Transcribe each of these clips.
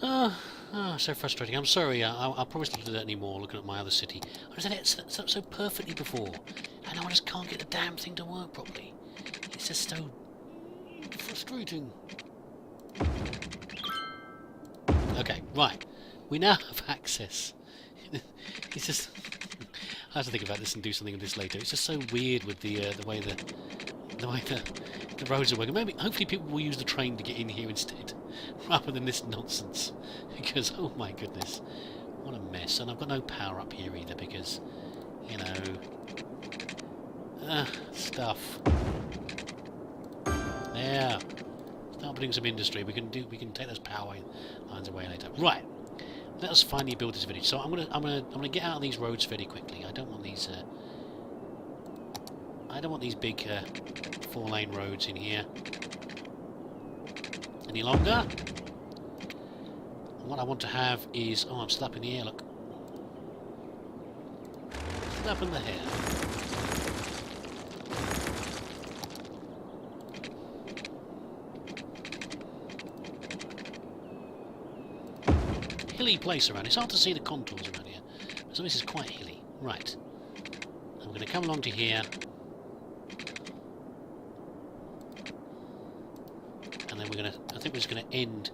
So frustrating. I'm sorry, I'll promise not to do that anymore, looking at my other city. I said it so perfectly before, and now I just can't get the damn thing to work properly. It's just so frustrating. Okay, right. We now have access. It's just... I have to think about this and do something with this later. It's just so weird with the way the roads are working. Maybe, hopefully people will use the train to get in here instead, rather than this nonsense. Because, oh my goodness, what a mess. And I've got no power up here either because, you know, stuff. There. Start putting some industry. We can take those power lines away later. Right. Let us finally build this village. So I'm gonna get out of these roads fairly quickly. I don't want these big 4-lane roads in here any longer. And what I want to have is... Oh, I'm still up in the air, look. Still up in the air. Hilly place around. It's hard to see the contours around here. So this is quite hilly. Right. I'm going to come along to here. And then I think we're just going to end...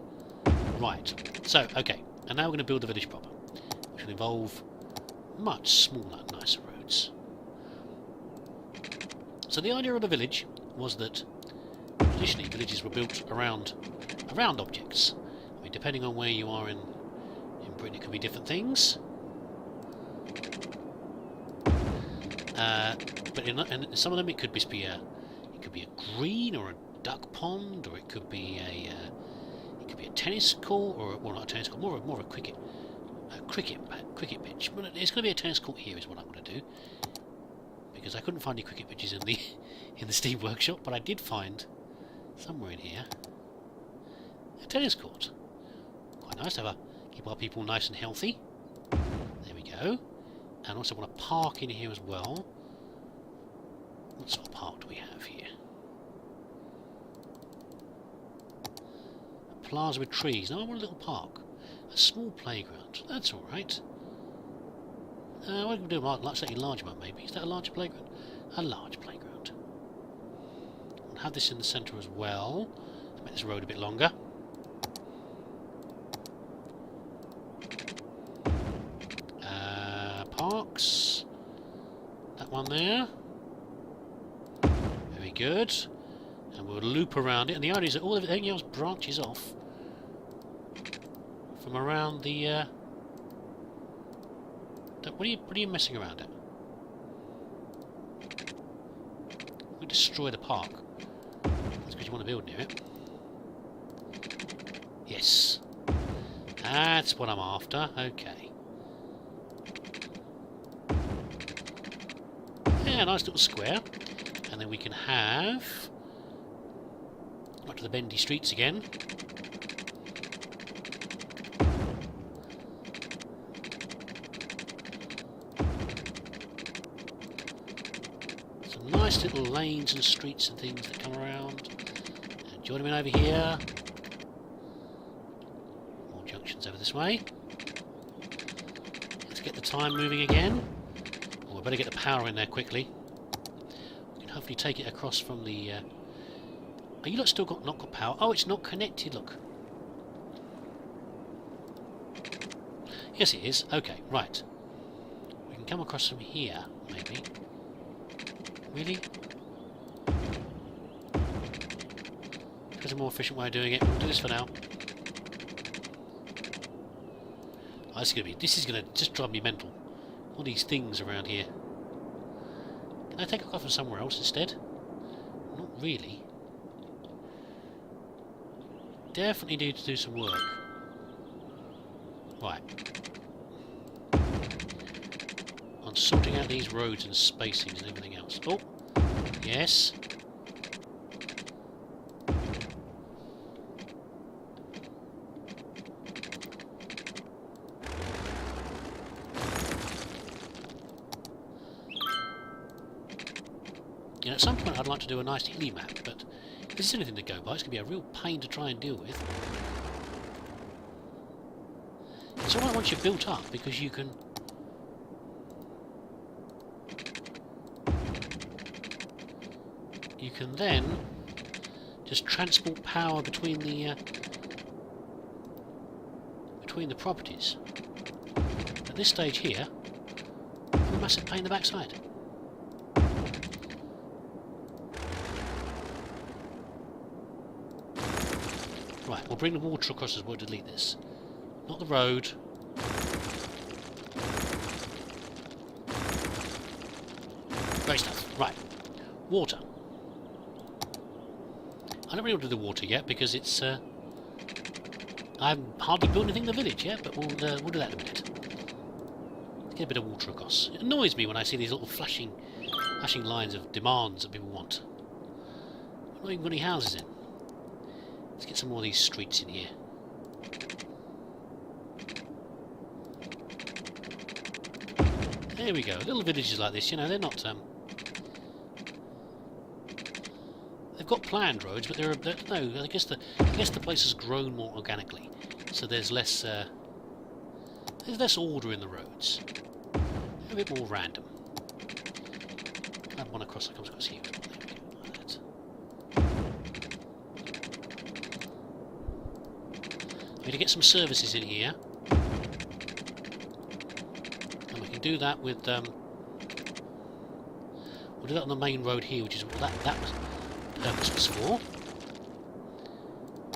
Right. So, okay. And now we're going to build the village proper, which will involve much smaller, nicer roads. So the idea of the village was that traditionally villages were built around objects. I mean, depending on where you are in Britain, it could be different things. But in some of them, it could be a green or a duck pond, or it could be a tennis court, or well, not a tennis court, more of a cricket pitch. But it's going to be a tennis court here, is what I'm going to do, because I couldn't find any cricket pitches in the Steam Workshop, but I did find somewhere in here a tennis court. Quite nice to keep our people nice and healthy. There we go. And also want a park in here as well. What sort of park do we have here? A plaza with trees. No, I want a little park. A small playground. That's alright. What can we do? Like slightly larger one, maybe. Is that a larger playground? A large playground. I'll have this in the centre as well, to make this road a bit longer. Parks. That one there. Very good. And we'll loop around it. And the idea is that everything else branches off from around the... What are you messing around at? We destroy the park. That's because you want to build near it. Yes. That's what I'm after. Okay. Yeah, nice little square. And then we can have... Back to the bendy streets again. Some nice little lanes and streets and things that come around. And join them in over here. More junctions over this way. Let's get the time moving again. Oh, we better get the power in there quickly. We can hopefully take it across from the... Oh, you lot still not got power? Oh, it's not connected, look. Yes, it is. Okay, right. We can come across from here, maybe. Really? There's a more efficient way of doing it. We'll do this for now. Oh, this is gonna just drive me mental. All these things around here. Can I take it off from somewhere else instead? Not really. Definitely need to do some work. Right. On sorting out these roads and spacings and everything else. Oh, yes. You know, at some point I'd like to do a nice hilly map, but if there's anything to go by, it's going to be a real pain to try and deal with. It's alright once you're built up, because you can... You can then just transport power between the properties. At this stage here, a massive pain in the backside. Right, we'll bring the water across as well. Delete this. Not the road. Great stuff. Right, water. I don't really want to do the water yet because it's. I haven't hardly built anything in the village yet, but we'll do that in a minute. Get a bit of water across. It annoys me when I see these little flashing lines of demands that people want. We've not even got any houses in. Let's get some more of these streets in here. There we go. Little villages like this, you know, they're not. They've got planned roads, but they're no. I guess the place has grown more organically, so there's less order in the roads. A bit more random. I have one across that comes across here. There we go. Like that. I need to get some services in here, and we can do that with. We'll do that on the main road here, which is what that was. Purpose was for.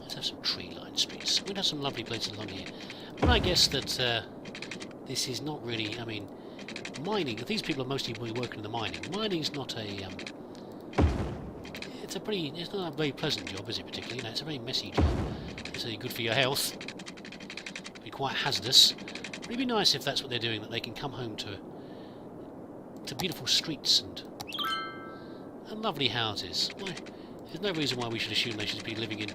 Let's have some tree-lined streets. We'd have some lovely places along here. But I guess that this is not really. I mean, mining. These people are mostly working in the mining. Mining's not a. It's not a very pleasant job, is it? Particularly, you know, it's a very messy job. It's really good for your health. It'd be quite hazardous. But it'd be nice if that's what they're doing. That they can come home to beautiful streets and lovely houses. Why? There's no reason why we should assume they should be living in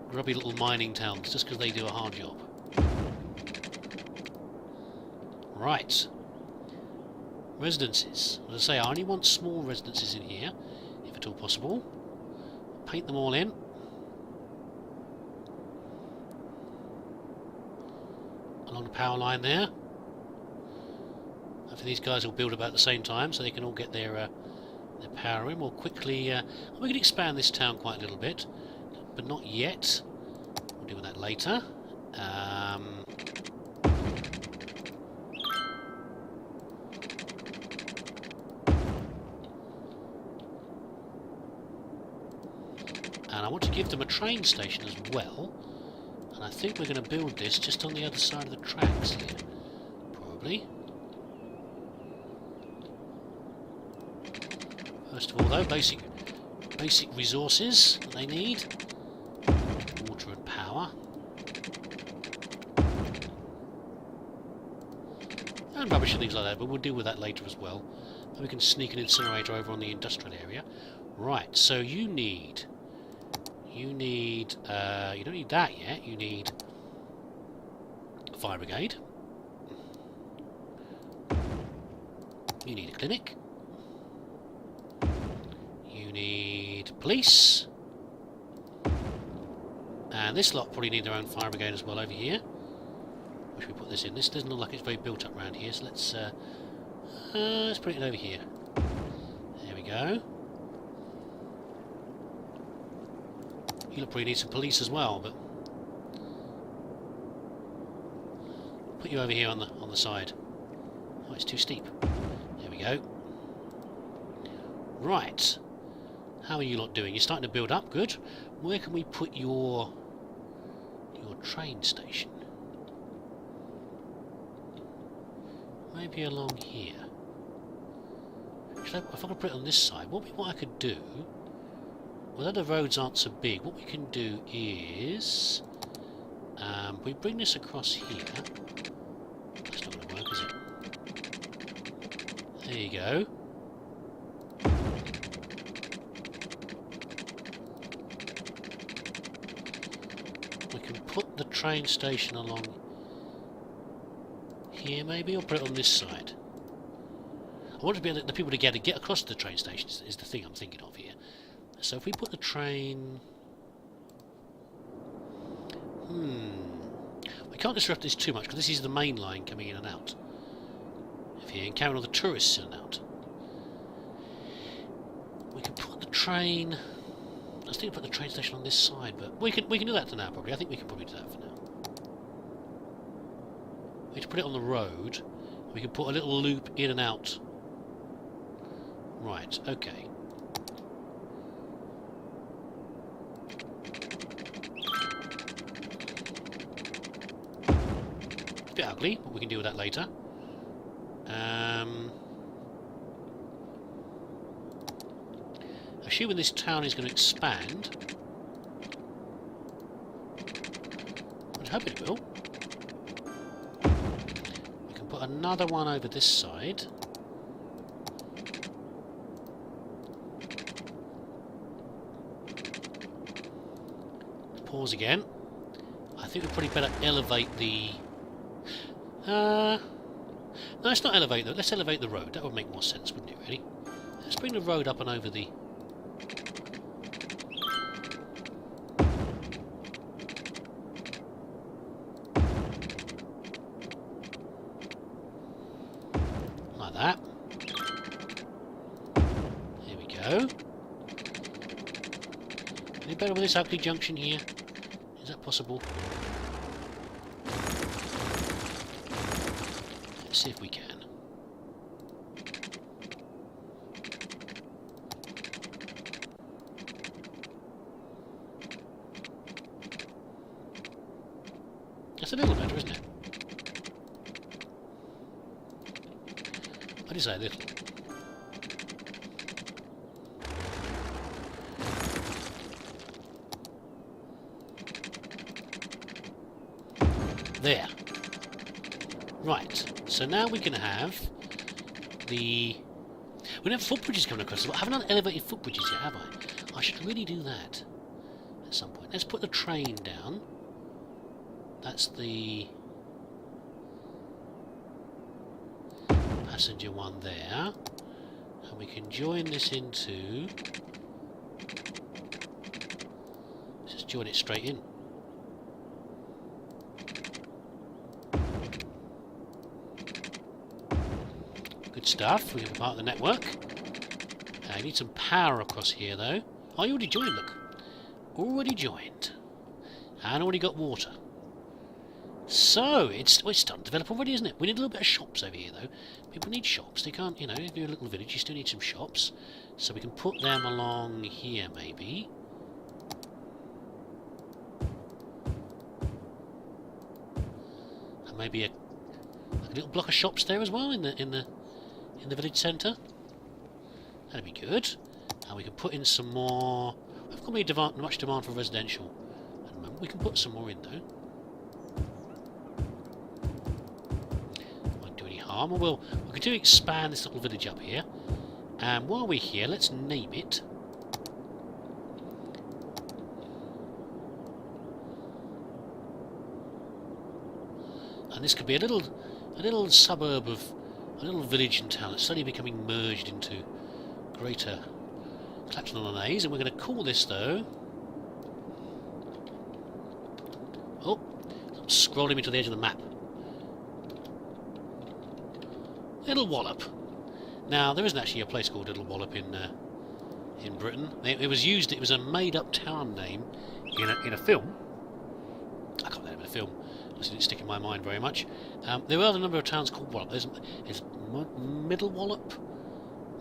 grubby little mining towns just because they do a hard job. Right. Residences. As I say, I only want small residences in here, if at all possible. Paint them all in. Along the power line there. Hopefully these guys will build about the same time so they can all get their power in more quickly. We can expand this town quite a little bit, but not yet. We'll deal with that later. And I want to give them a train station as well. And I think we're going to build this just on the other side of the tracks here. Probably. First of all, though, basic resources that they need. Water and power. And rubbish and things like that, but we'll deal with that later as well. Then we can sneak an incinerator over on the industrial area. Right, so you don't need that yet. You need a fire brigade. You need a clinic. You need police. And this lot probably need their own fire brigade as well over here. Where should we put this in? This doesn't look like it's very built up around here, so let's put it over here. There we go. You look probably need some police as well, but put you over here on the side. Oh, it's too steep. There we go. Right. How are you lot doing? You're starting to build up. Good. Where can we put your train station? Maybe along here. If I could put it on this side, what I could do, although the roads aren't so big, what we can do is we bring this across here. That's not going to work, is it? There you go. We can put the train station along here, maybe, or put it on this side. I want to be able to, the people to get across to the train station is the thing I'm thinking of here. So if we put the train... We can't disrupt this too much because this is the main line coming in and out of here and carrying all the tourists in and out. We can put the train. I was thinking put the train station on this side, but we can do that for now probably. I think we can probably do that for now. We need to put it on the road. We can put a little loop in and out. Right, okay. It's a bit ugly, but we can deal with that later. Assuming this town is going to expand. I'm hoping it will. We can put another one over this side. Pause again. I think we probably better elevate the... no, let's not elevate though. Let's elevate the road. That would make more sense, wouldn't it, really? Let's bring the road up and over the... like that. Here we go. Any better with this ugly junction here? Is that possible? Let's see if we can. That's a little better, isn't it? I did say a little. There. Right, so now we can have the... We don't have footbridges coming across. I haven't done elevated footbridges yet, have I? I should really do that at some point. Let's put the train down. That's the passenger one there. And we can join this into... Let's just join it straight in. Good stuff, we have a part of the network. I need some power across here though. Oh, you already joined, look. Already joined. And already got water. So, it's starting to develop already, isn't it? We need a little bit of shops over here though. People need shops, they can't, you know, if you're a little village, you still need some shops. So we can put them along here maybe. And maybe a little block of shops there as well in the village centre. That'd be good. And we can put in some more... We've got much demand for residential at the moment. We can put some more in though. Won't do any harm. We can do expand this little village up here. And while we're here, let's name it. And this could be a little suburb of... A little village and town that's slowly becoming merged into greater Clacton on the Naze, and we're going to call this though... Oh, I'm scrolling me to the edge of the map. Little Wallop. Now, there isn't actually a place called Little Wallop in Britain. It was a made-up town name in a film. I can't remember the film. It didn't stick in my mind very much. There are a number of towns called Wallop. There's Middle Wallop,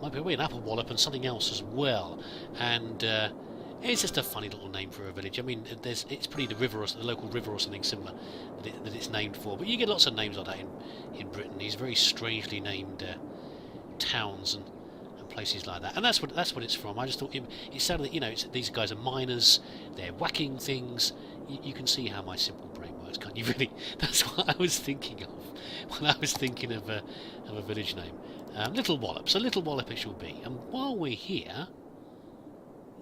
might be an Apple Wallop, and something else as well. And it's just a funny little name for a village. I mean, it's probably the local river or something similar that it's named for. But you get lots of names like that in Britain. These very strangely named towns and places like that. And that's what it's from. I just thought it sounded that, you know, these guys are miners. They're whacking things. You can see how my simple brain works, can't you? Really, that's what I was thinking of when I was thinking of a village name. Little Wallop. So Little Wallop it shall be. And while we're here,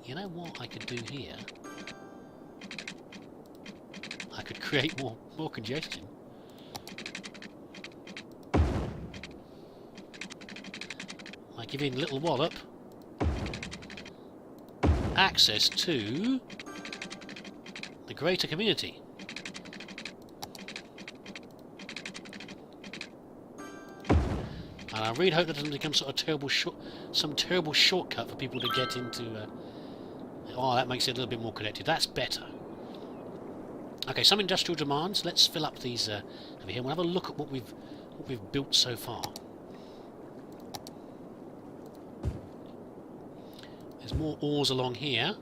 you know what I could do here? I could create more congestion. By giving Little Wallop access to the greater community. And I really hope that doesn't become sort of some terrible shortcut for people to get into. Oh, that makes it a little bit more connected. That's better. Okay, some industrial demands. Let's fill up these over here. We'll have a look at what we've built so far. There's more ores along here.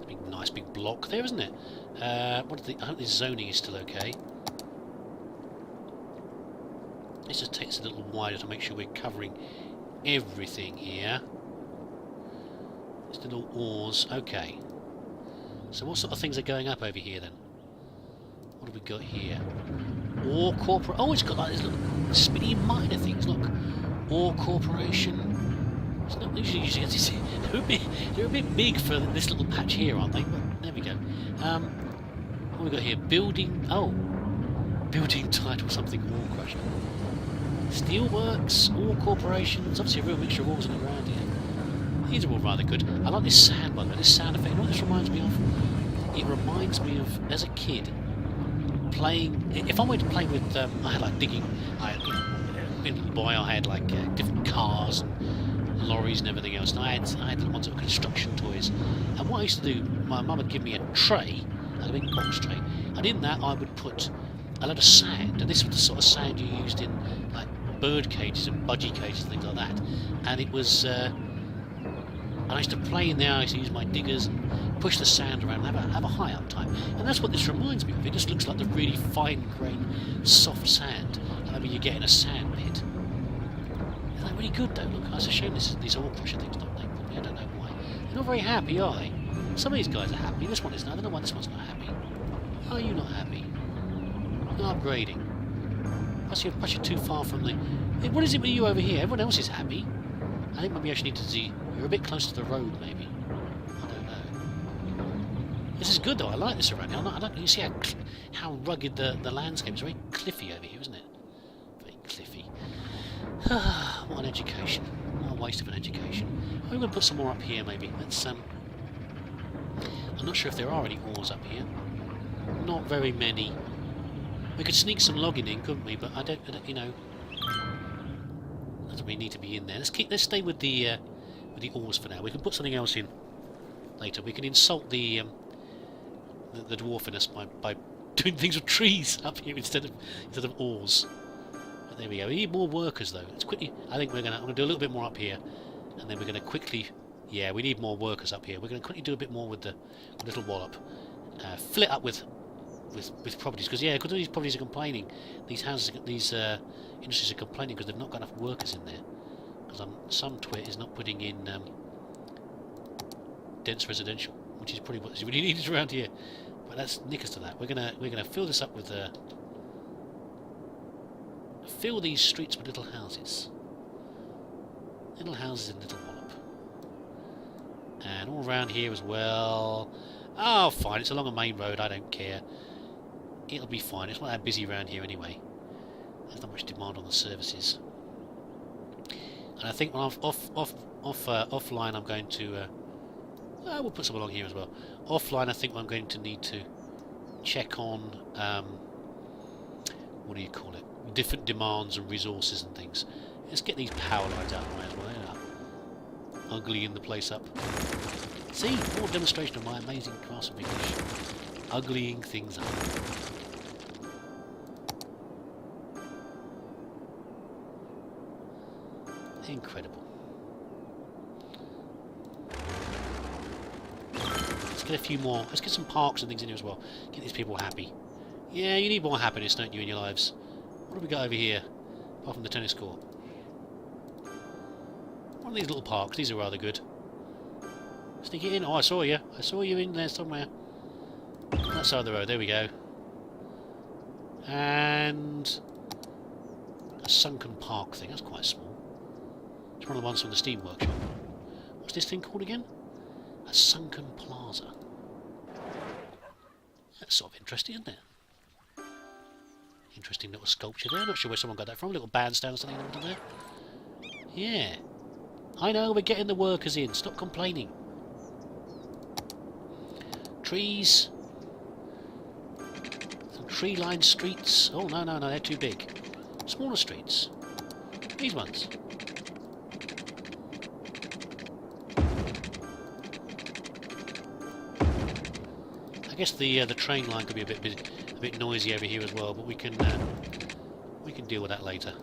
A big, nice big block there, isn't it? I hope this zoning is still okay. Let's just take this a little wider to make sure we're covering everything here. Just little ores. Okay. So what sort of things are going up over here then? What have we got here? Ore corporate. Oh, it's got like these little spinny minor things. Look, Ore Corporation. It's not usually they're a bit big for this little patch here, aren't they? But there we go. What have we got here? Building. Oh, building title something. Ore crusher. Steelworks, Ore Corporation. It's obviously a real mixture of ores in and around here. These are all rather good. I like this sound, by the way. This sound effect. You know what this reminds me of? It reminds me of, as a kid, playing. If I went to play with, I had like digging. Being a little boy, I had like different cars and lorries and everything else. And I had little ones that were construction toys. And what I used to do, my mum would give me a tray, like a big box tray, and in that I would put a lot of sand. And this was the sort of sand you used in like bird cages and budgie cages and things like that. And it was. And I used to play in there. I used to use my diggers and push the sand around and have a high up time. And that's what this reminds me of. It just looks like the really fine-grained, soft sand. Maybe you get in a sand pit. Isn't that really good though? Look, it's a shame these ore crusher things don't make them. I don't know why. They're not very happy, are they? Some of these guys are happy. This one isn't. I don't know why this one's not happy. Are you not happy? You're upgrading. Plus you're too far from the... What is it with you over here? Everyone else is happy. I think maybe I should need to see... You're a bit close to the road, maybe. I don't know. This is good, though. I like this around here. You see how rugged the landscape is. Very cliffy over here, isn't it? Very cliffy. What an education. What a waste of an education. We're going to put some more up here, maybe. Let's. I'm not sure if there are any ores up here. Not very many. We could sneak some logging in, couldn't we? But I don't you know. Doesn't really need to be in there. Let's stay with the ores for now. We can put something else in later. We can insult the dwarfiness by doing things with trees up here instead of ores. But there we go. We need more workers though. Let's quickly. I think I'm gonna do a little bit more up here, and then we're gonna quickly. Yeah, we need more workers up here. We're gonna quickly do a bit more with the little Wallop. Fill it up with properties because all these properties are complaining. These houses, these industries are complaining because they've not got enough workers in there. Because some twit is not putting in dense residential, which is probably what's really needed around here. But let's nick us to that. We're gonna fill this up with fill these streets with little houses in Little Wallop, and all around here as well. Oh, fine. It's along a main road. I don't care. It'll be fine. It's not that busy around here anyway. There's not much demand on the services. And I think when I'm offline, I'm going to. We'll put some along here as well. Offline, I think I'm going to need to check on what do you call it? Different demands and resources and things. Let's get these power lines out of the way as well. They're uglying the place up. See, more demonstration of my amazing craftsmanship. Uglying things up. Incredible. Let's get a few more. Let's get some parks and things in here as well. Get these people happy. Yeah, you need more happiness, don't you, in your lives? What have we got over here? Apart from the tennis court. One of these little parks. These are rather good. Sneak it in. Oh, I saw you. I saw you in there somewhere. That side of the road. There we go. And a sunken park thing. That's quite small. It's one of the ones from the Steam Workshop. What's this thing called again? A sunken plaza. That's sort of interesting, isn't it? Interesting little sculpture there. Not sure where someone got that from. A little bandstand or something under there. Yeah. I know, we're getting the workers in. Stop complaining. Trees. Some tree-lined streets. Oh, no, they're too big. Smaller streets. These ones. I guess the train line could be a bit noisy over here as well, but we can deal with that later.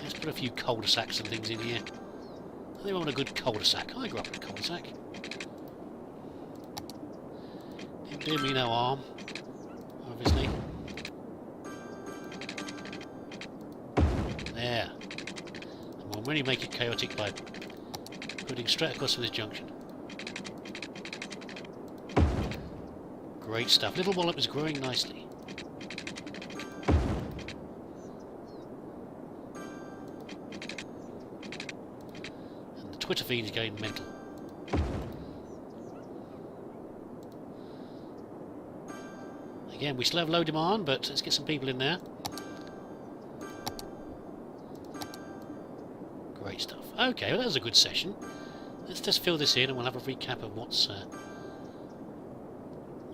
Let's put a few cul-de-sacs and things in here. They want a good cul-de-sac. I grew up in a cul-de-sac. Didn't do me no harm, obviously. There. And we'll really make it chaotic by putting straight across from this junction. Great stuff. Little Wallop is growing nicely. And the Twitter feed is going mental. Again, we still have low demand, but let's get some people in there. Great stuff. Okay, well that was a good session. Let's just fill this in and we'll have a recap of what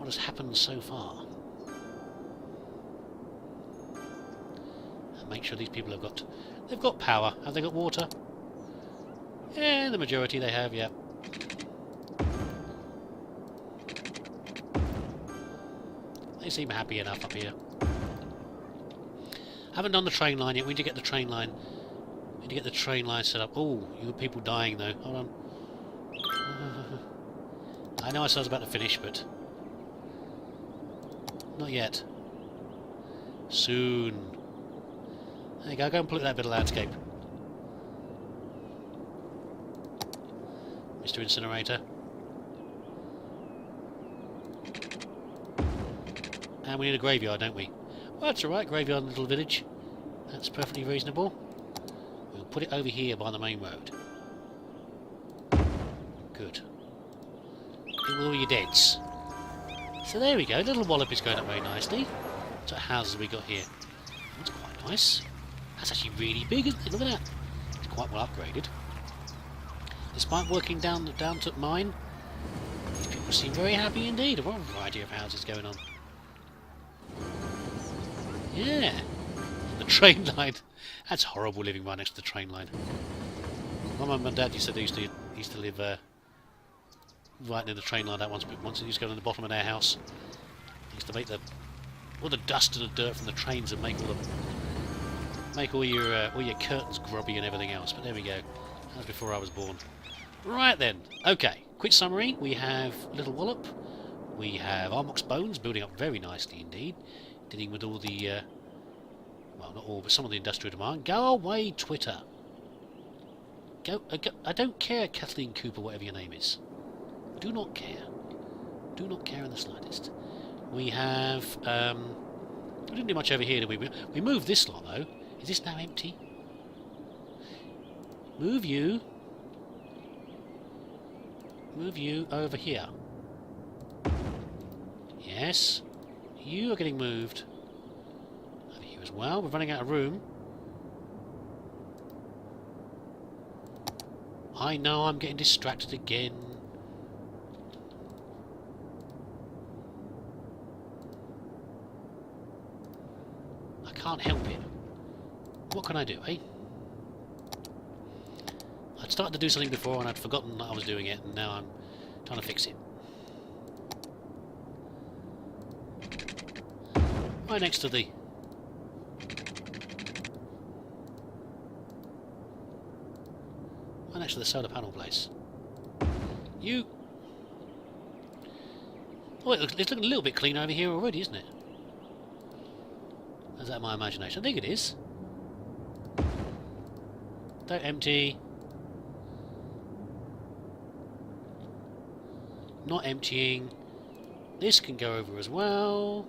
has happened so far. And make sure these people they've got power. Have they got water? Yeah, the majority they have, yeah. They seem happy enough up here. Haven't done the train line yet. We need to get the train line. We need to get the train line set up. Oh, you got people dying though. Hold on. I know I said I was about to finish, but not yet. Soon. There you go. Go and pollute that bit of landscape, Mr. Incinerator. And we need a graveyard, don't we? Well, that's alright, graveyard in a little village. That's perfectly reasonable. We'll put it over here by the main road. Good. With all your deads. So there we go, little Wallop is going up very nicely. What sort of houses have we got here? That's quite nice. That's actually really big, isn't it? Look at that. It's quite well upgraded. Despite working down to mine, these people seem very happy indeed. What a variety of houses going on. Yeah, the train line. That's horrible living right next to the train line. My mum and dad used to live right near the train line. That once they used to go to the bottom of their house. They used to make all the dust and the dirt from the trains and make all your curtains grubby and everything else. But there we go. That was before I was born. Right then. Okay. Quick summary. We have Little Wallop. We have Armox Bones building up very nicely indeed. Dealing with all the, well, not all, but some of the industrial demand. Go away, Twitter. Go. I don't care, Kathleen Cooper, whatever your name is. I do not care. Do not care in the slightest. We have, we didn't do much over here, did we? We moved this lot, though. Is this now empty? Move you over here. Yes. You are getting moved over here as well. We're running out of room. I know I'm getting distracted again. I can't help it. What can I do, eh? I'd started to do something before and I'd forgotten that I was doing it, and now I'm trying to fix it. Right next to the... right next to the solar panel place. You... oh, it's looking a little bit cleaner over here already, isn't it? Is that my imagination? I think it is. Don't empty. Not emptying. This can go over as well.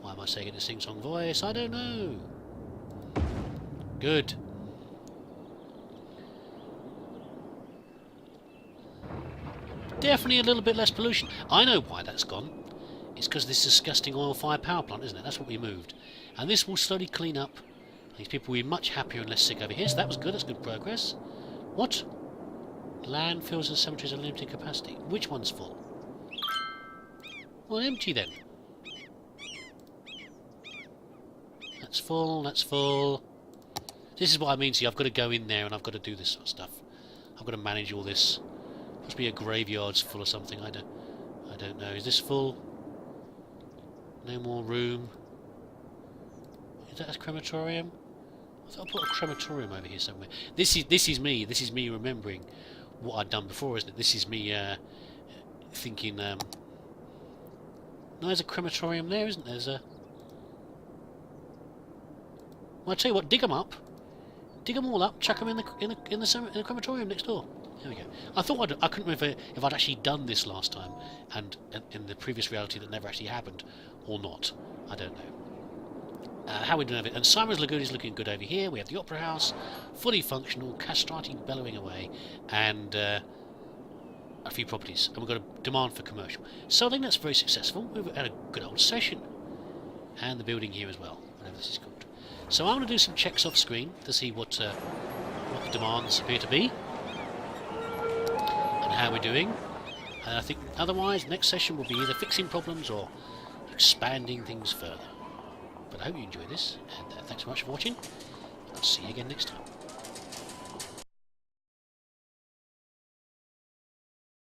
Why am I saying it in a sing-song voice? I don't know. Good. Definitely a little bit less pollution. I know why that's gone. It's because this disgusting oil-fired power plant, isn't it? That's what we moved. And this will slowly clean up. These people will be much happier and less sick over here. So that was good. That's good progress. What? Landfills and cemeteries are limited capacity. Which one's full? Well, empty then. That's full, that's full. This is what I mean, see, I've got to go in there and I've got to do this sort of stuff. I've got to manage all this. Must be a graveyard's full or something, I don't know. Is this full? No more room. Is that a crematorium? I thought I put a crematorium over here somewhere. This is me remembering what I'd done before, isn't it? This is me thinking, no, there's a crematorium there, isn't there? There's a... Well, I tell you what, dig them up. Dig them all up, chuck them in the crematorium next door. There we go. I thought I couldn't remember if I'd actually done this last time, and in the previous reality that never actually happened, or not. I don't know. How we doing over it? And Simon's Lagoon is looking good over here. We have the Opera House, fully functional, castrating, bellowing away, and a few properties. And we've got a demand for commercial. So I think that's very successful. We've had a good old session. And the building here as well, whatever this is called. So I'm going to do some checks off screen to see what the demands appear to be and how we're doing. And I think otherwise next session will be either fixing problems or expanding things further. But I hope you enjoyed this, and thanks so much for watching. I'll see you again next time.